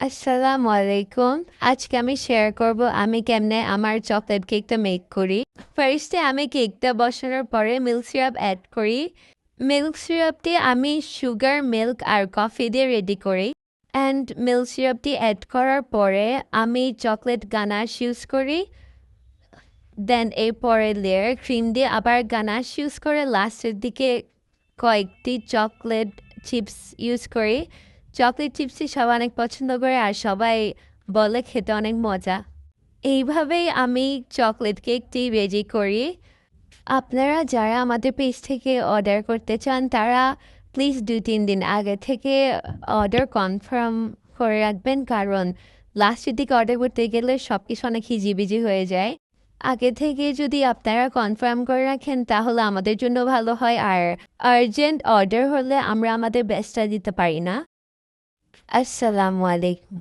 আসসালামু আলাইকুম। আজকে আমি শেয়ার করব আমি কেমনে আমার চকলেট কেকটা মেক করি। ফার্স্টে আমি কেকটা বসানোর পরে মিল্ক সিরাপ অ্যাড করি। মিল্ক সিরাপটি আমি সুগার, মিল্ক আর কফি দিয়ে রেডি করি। অ্যান্ড মিল্ক সিরাপটি অ্যাড করার পরে আমি চকলেট গানাশ ইউজ করি। দেন এর পরের লেয়ার ক্রিম দিয়ে আবার গানাশ ইউজ করে লাস্টের দিকে কয়েকটি চকলেট চিপস ইউজ করি। চকলেট চিপসই সবাই অনেক পছন্দ করে আর সবাই বলে খেতে অনেক মজা। এইভাবেই আমি চকলেট কেকটি রেডি করি। আপনারা যারা আমাদের পেজ থেকে অর্ডার করতে চান তারা প্লিজ ২-৩ দিন আগে থেকে অর্ডার কনফার্ম করে রাখবেন, কারণ লাস্টের দিকে অর্ডার করতে গেলে সব কিছু অনেক হিজিবিজি হয়ে যায়। আগে থেকে যদি আপনারা কনফার্ম করে রাখেন তাহলে আমাদের জন্য ভালো হয়, আর আর্জেন্ট অর্ডার হলে আমরা আমাদের বেস্টটা দিতে পারি না। আসসালামু আলাইকুম।